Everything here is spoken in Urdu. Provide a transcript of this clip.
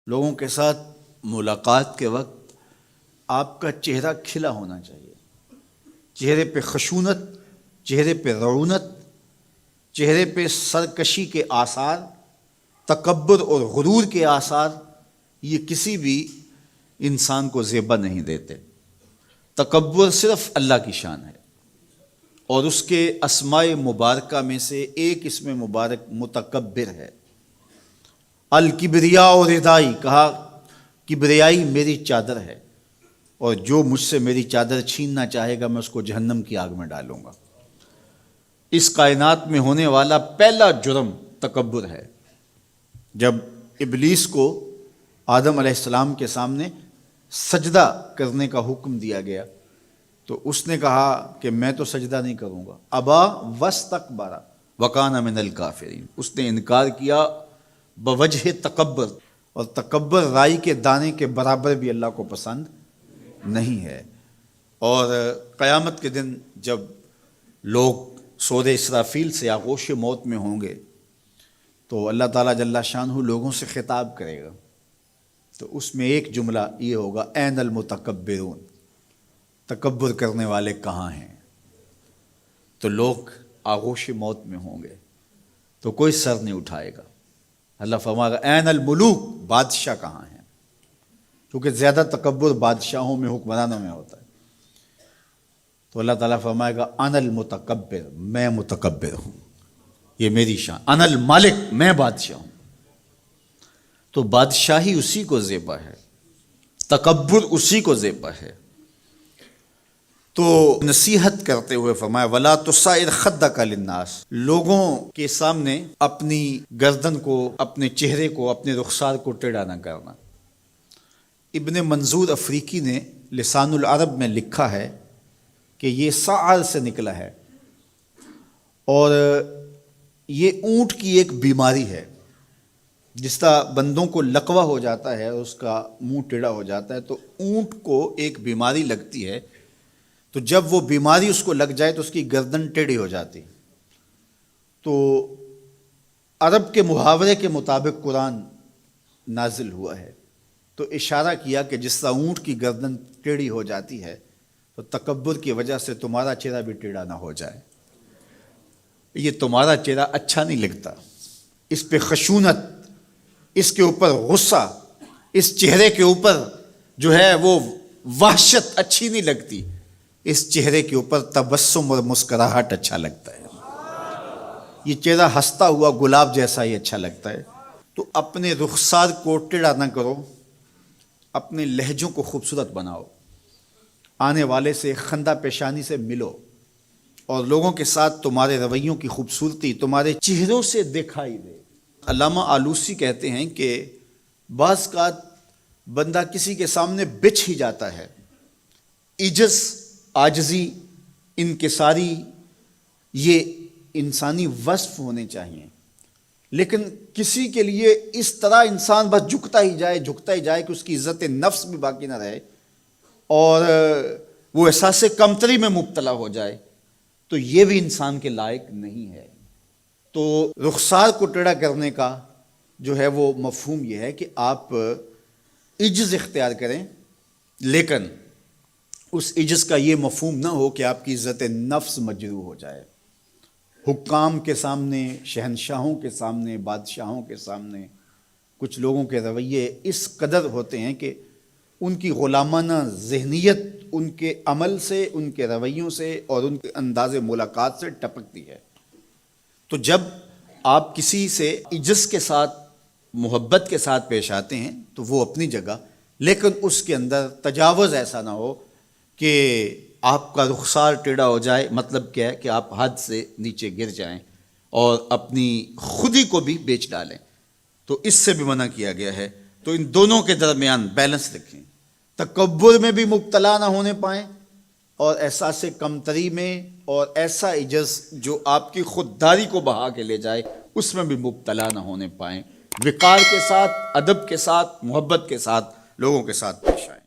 لوگوں کے ساتھ ملاقات کے وقت آپ کا چہرہ کھلا ہونا چاہیے، چہرے پہ خشونت، چہرے پہ رعونت، چہرے پہ سرکشی کے آثار، تکبر اور غرور کے آثار یہ کسی بھی انسان کو زیبا نہیں دیتے۔ تکبر صرف اللہ کی شان ہے، اور اس کے اسماء مبارکہ میں سے ایک اسم مبارک متکبر ہے۔ الکبریاء و ردائی، کہا کبریائی میری چادر ہے، اور جو مجھ سے میری چادر چھیننا چاہے گا میں اس کو جہنم کی آگ میں ڈالوں گا۔ اس کائنات میں ہونے والا پہلا جرم تکبر ہے۔ جب ابلیس کو آدم علیہ السلام کے سامنے سجدہ کرنے کا حکم دیا گیا تو اس نے کہا کہ میں تو سجدہ نہیں کروں گا۔ ابا واستکبر وکان من الکافرین، اس نے انکار کیا بوجہ تکبر، اور تکبر رائی کے دانے کے برابر بھی اللہ کو پسند نہیں ہے۔ اور قیامت کے دن جب لوگ سور اسرافیل سے آغوش موت میں ہوں گے تو اللہ تعالیٰ جل شانہ لوگوں سے خطاب کرے گا، تو اس میں ایک جملہ یہ ہوگا، این المتکبرون، تکبر کرنے والے کہاں ہیں؟ تو لوگ آغوش موت میں ہوں گے تو کوئی سر نہیں اٹھائے گا۔ اللہ فرمائے گا این الملوک، بادشاہ کہاں ہیں؟ کیونکہ زیادہ تکبر بادشاہوں میں، حکمرانوں میں ہوتا ہے۔ تو اللہ تعالیٰ فرمائے گا ان المتکبر، میں متکبر ہوں، یہ میری شان، ان المالک، میں بادشاہ ہوں۔ تو بادشاہی اسی کو زیبا ہے، تکبر اسی کو زیبا ہے۔ تو نصیحت کرتے ہوئے فرمایا وَلَا تُصَعِّرْ خَدَّكَ لِلنَّاسِ، لوگوں کے سامنے اپنی گردن کو، اپنے چہرے کو، اپنے رخسار کو ٹیڑھا نہ کرنا۔ ابن منظور افریقی نے لسان العرب میں لکھا ہے کہ یہ سعر سے نکلا ہے، اور یہ اونٹ کی ایک بیماری ہے۔ جس طرح بندوں کو لقوہ ہو جاتا ہے، اس کا منہ ٹیڑھا ہو جاتا ہے، تو اونٹ کو ایک بیماری لگتی ہے، تو جب وہ بیماری اس کو لگ جائے تو اس کی گردن ٹیڑھی ہو جاتی۔ تو عرب کے محاورے کے مطابق قرآن نازل ہوا ہے، تو اشارہ کیا کہ جس طرح اونٹ کی گردن ٹیڑھی ہو جاتی ہے تو تکبر کی وجہ سے تمہارا چہرہ بھی ٹیڑھا نہ ہو جائے۔ یہ تمہارا چہرہ اچھا نہیں لگتا، اس پہ خشونت، اس کے اوپر غصہ، اس چہرے کے اوپر جو ہے وہ وحشت اچھی نہیں لگتی، اس چہرے کے اوپر تبسم اور مسکراہٹ اچھا لگتا ہے۔ یہ چہرہ ہنستا ہوا گلاب جیسا ہی اچھا لگتا ہے۔ تو اپنے رخسار کو ٹیڑھا نہ کرو، اپنے لہجوں کو خوبصورت بناؤ، آنے والے سے خندہ پیشانی سے ملو، اور لوگوں کے ساتھ تمہارے رویوں کی خوبصورتی تمہارے چہروں سے دکھائی دے۔ علامہ آلوسی کہتے ہیں کہ بعض کا بندہ کسی کے سامنے بچھ ہی جاتا ہے، عجز، عاجزی، انکساری، یہ انسانی وصف ہونے چاہیے، لیکن کسی کے لیے اس طرح انسان بس جھکتا ہی جائے کہ اس کی عزت نفس بھی باقی نہ رہے اور وہ احساس کمتری میں مبتلا ہو جائے، تو یہ بھی انسان کے لائق نہیں ہے۔ تو رخسار کو ٹیڑھا کرنے کا جو ہے وہ مفہوم یہ ہے کہ آپ عجز اختیار کریں، لیکن اس عجز کا یہ مفہوم نہ ہو کہ آپ کی عزت نفس مجروح ہو جائے۔ حکام کے سامنے، شہنشاہوں کے سامنے، بادشاہوں کے سامنے کچھ لوگوں کے رویے اس قدر ہوتے ہیں کہ ان کی غلامانہ ذہنیت ان کے عمل سے، ان کے رویوں سے اور ان کے انداز ملاقات سے ٹپکتی ہے۔ تو جب آپ کسی سے عجز کے ساتھ، محبت کے ساتھ پیش آتے ہیں تو وہ اپنی جگہ، لیکن اس کے اندر تجاوز ایسا نہ ہو کہ آپ کا رخسار ٹیڑھا ہو جائے۔ مطلب کیا ہے کہ آپ حد سے نیچے گر جائیں اور اپنی خودی کو بھی بیچ ڈالیں، تو اس سے بھی منع کیا گیا ہے۔ تو ان دونوں کے درمیان بیلنس رکھیں، تکبر میں بھی مبتلا نہ ہونے پائیں اور احساس کمتری میں، اور ایسا عجز جو آپ کی خودداری کو بہا کے لے جائے اس میں بھی مبتلا نہ ہونے پائیں۔ وقار کے ساتھ، ادب کے ساتھ، محبت کے ساتھ لوگوں کے ساتھ پیش آئیں۔